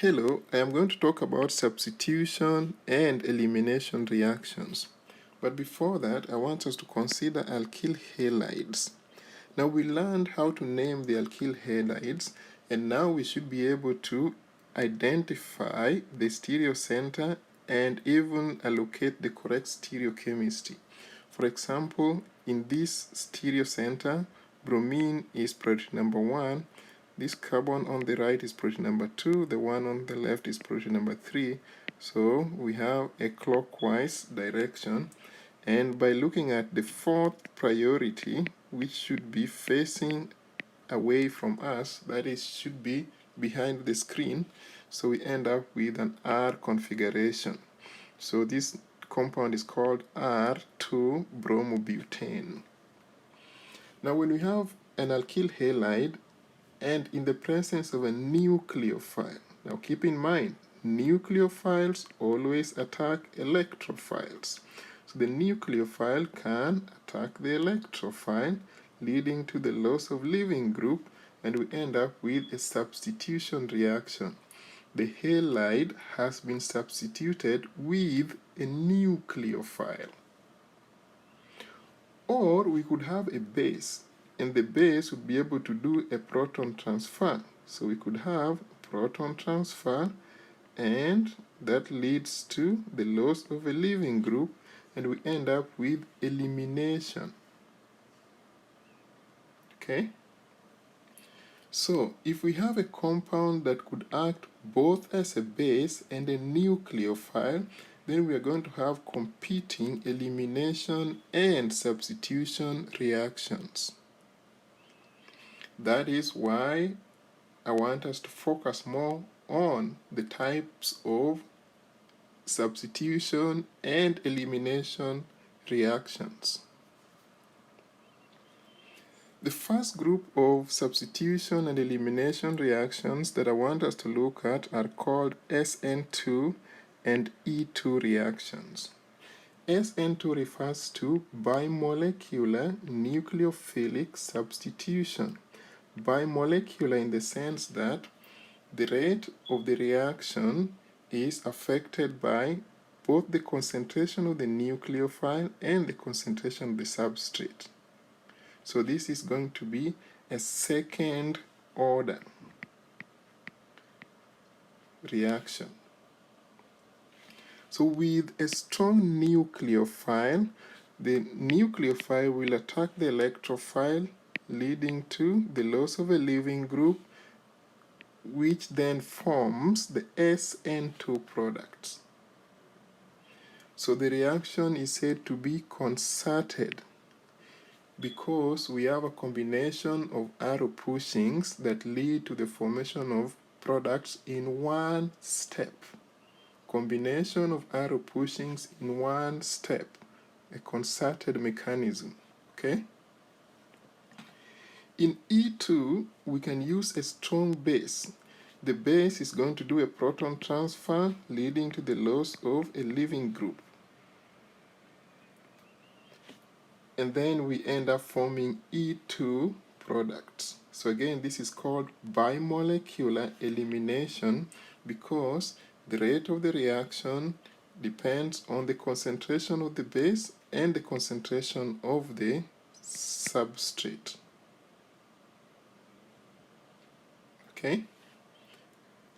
Hello, I am going to talk about substitution and elimination reactions. But before that, I want us to consider alkyl halides. Now we learned how to name the alkyl halides, and now we should be able to identify the stereocenter and even allocate the correct stereochemistry. For example, in this stereocenter, bromine is protein number 1, this carbon on the right is protein number 2, the one on the left is protein number 3. So we have a clockwise direction, and by looking at the fourth priority, which should be facing away from us, that is, should be behind the screen, so we end up with an R configuration. So this compound is called R2-bromobutane. Now when we have an alkyl halide and in the presence of a nucleophile, now keep in mind, nucleophiles always attack electrophiles. So the nucleophile can attack the electrophile, leading to the loss of leaving group, and we end up with a substitution reaction. The halide has been substituted with a nucleophile. Or we could have a base, and the base would be able to do a proton transfer. So we could have proton transfer, and that leads to the loss of a leaving group, and we end up with elimination. Okay? So if we have a compound that could act both as a base and a nucleophile, then we are going to have competing elimination and substitution reactions. That is why I want us to focus more on the types of substitution and elimination reactions. The first group of substitution and elimination reactions that I want us to look at are called SN2 and E2 reactions. SN2 refers to bimolecular nucleophilic substitution. Bimolecular in the sense that the rate of the reaction is affected by both the concentration of the nucleophile and the concentration of the substrate. So this is going to be a second order reaction. So with a strong nucleophile, the nucleophile will attack the electrophile, leading to the loss of a leaving group, which then forms the SN2 products. So the reaction is said to be concerted because we have a combination of arrow pushings that lead to the formation of products in one step. Combination of arrow pushings in one step, a concerted mechanism. Okay? In E2, we can use a strong base. The base is going to do a proton transfer, leading to the loss of a leaving group. And then we end up forming E2 products. So again, this is called bimolecular elimination because the rate of the reaction depends on the concentration of the base and the concentration of the substrate. Okay?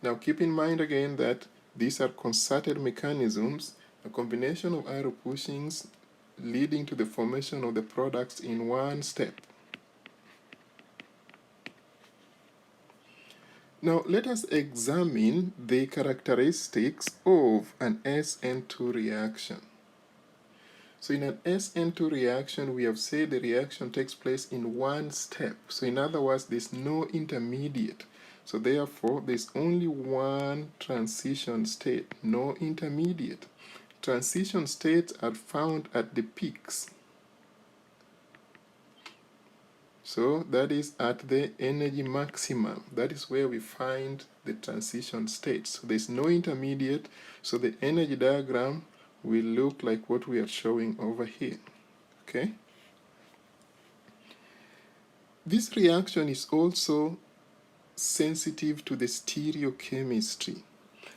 Now keep in mind again that these are concerted mechanisms, a combination of arrow pushings leading to the formation of the products in one step. Now let us examine the characteristics of an SN2 reaction. So in an SN2 reaction, we have said the reaction takes place in one step. So in other words, there's no intermediate. So therefore, there's only one transition state, no intermediate. Transition states are found at the peaks. So that is at the energy maximum. That is where we find the transition states. So there's no intermediate, so the energy diagram will look like what we are showing over here. Okay? This reaction is also sensitive to the stereochemistry.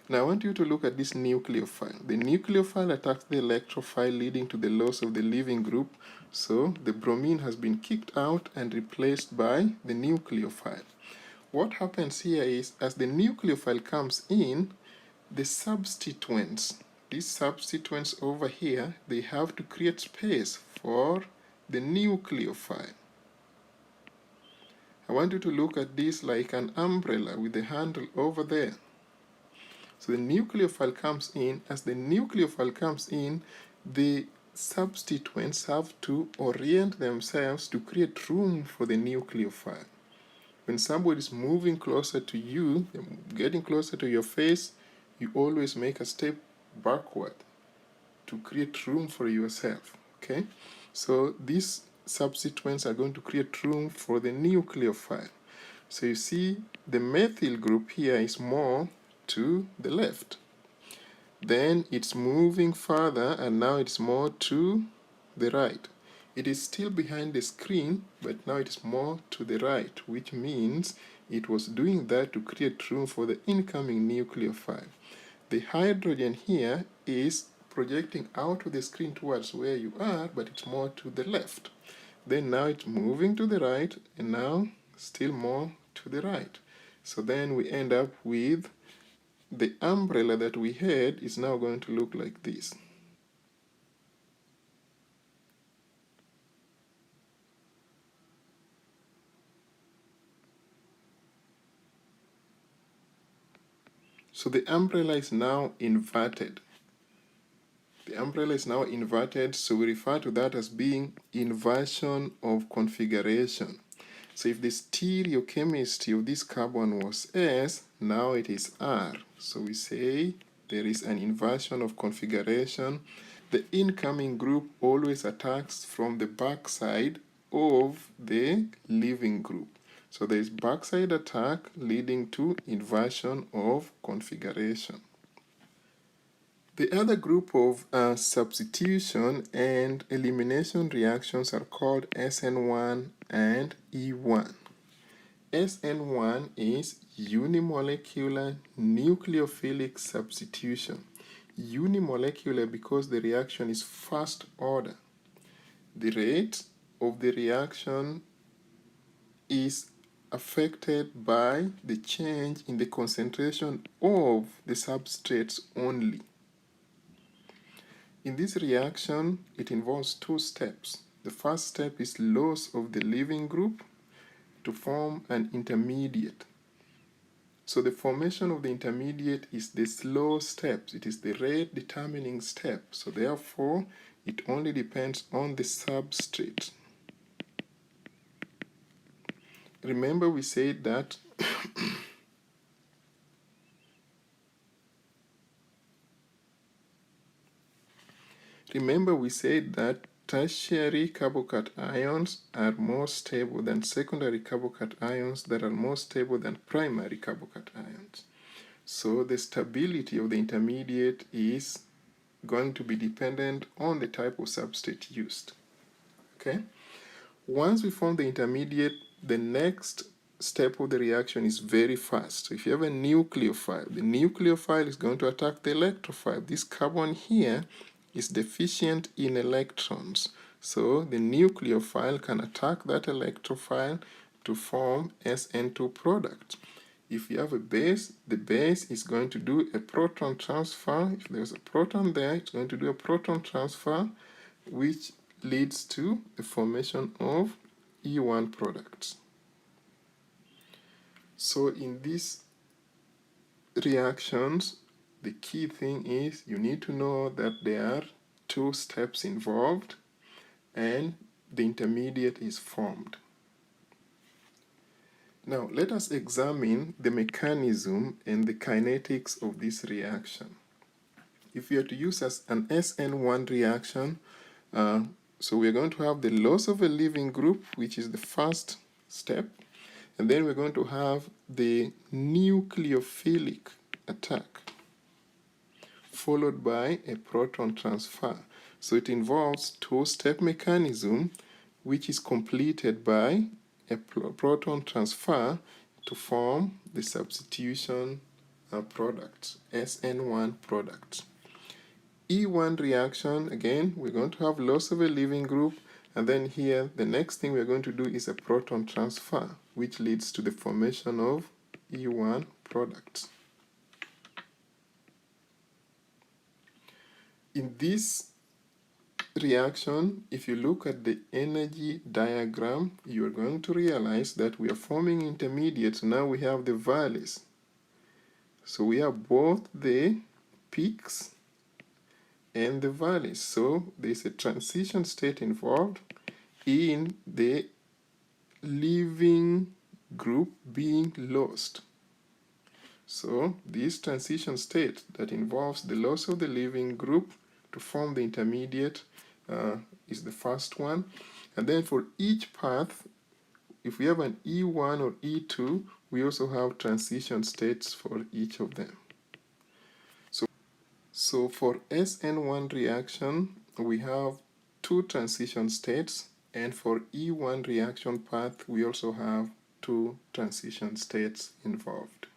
Now I want you to look at this nucleophile. The nucleophile attacks the electrophile, leading to the loss of the leaving group. So the bromine has been kicked out and replaced by the nucleophile. What happens here is, as the nucleophile comes in, the substituents, these substituents over here, they have to create space for the nucleophile. I want you to look at this like an umbrella with the handle over there. So the nucleophile comes in. As the nucleophile comes in, the substituents have to orient themselves to create room for the nucleophile. When somebody is moving closer to you, getting closer to your face, you always make a step backward to create room for yourself. Okay? So these substituents are going to create room for the nucleophile. So you see the methyl group here is more to the left. Then it's moving further and now it's more to the right. It is still behind the screen, but now it's more to the right, which means it was doing that to create room for the incoming nucleophile. The hydrogen here is projecting out of the screen towards where you are, but it's more to the left. Then now it's moving to the right, and now still more to the right. So then we end up with the umbrella that we had is now going to look like this. So the umbrella is now inverted. The umbrella is now inverted, so we refer to that as being inversion of configuration. So if the stereochemistry of this carbon was S, now it is R. So we say there is an inversion of configuration. The incoming group always attacks from the backside of the leaving group. So there is backside attack leading to inversion of configuration. The other group of substitution and elimination reactions are called SN1 and E1. SN1 is unimolecular nucleophilic substitution. Unimolecular because the reaction is first order. The rate of the reaction is affected by the change in the concentration of the substrates only. In this reaction, it involves two steps. The first step is loss of the leaving group to form an intermediate. So the formation of the intermediate is the slow steps. It is the rate determining step. So therefore, it only depends on the substrate. Remember we said that tertiary carbocation ions are more stable than secondary carbocation ions that are more stable than primary carbocation ions. So the stability of the intermediate is going to be dependent on the type of substrate used. Okay? Once we form the intermediate, the next step of the reaction is very fast. So if you have a nucleophile, the nucleophile is going to attack the electrophile. This carbon here is deficient in electrons. So the nucleophile can attack that electrophile to form SN2 product. If you have a base, the base is going to do a proton transfer. If there's a proton there, it's going to do a proton transfer, which leads to the formation of E1 products. So in these reactions, the key thing is you need to know that there are two steps involved and the intermediate is formed. Now let us examine the mechanism and the kinetics of this reaction. If we are to use as an SN1 reaction, so we're going to have the loss of a leaving group, which is the first step, and then we're going to have the nucleophilic attack, followed by a proton transfer. So it involves two-step mechanism, which is completed by a proton transfer to form the substitution products, SN1 products. E1 reaction, again, we're going to have loss of a leaving group, and then here the next thing we're going to do is a proton transfer, which leads to the formation of E1 products. In this reaction, if you look at the energy diagram, you're going to realize that we are forming intermediates. Now we have the valleys. So we have both the peaks and the valleys. So there's a transition state involved in the leaving group being lost. So this transition state that involves the loss of the leaving group to form the intermediate is the first one. And then for each path, if we have an E1 or E2, we also have transition states for each of them. So for SN1 reaction, we have 2 transition states, and for E1 reaction path, we also have 2 transition states involved.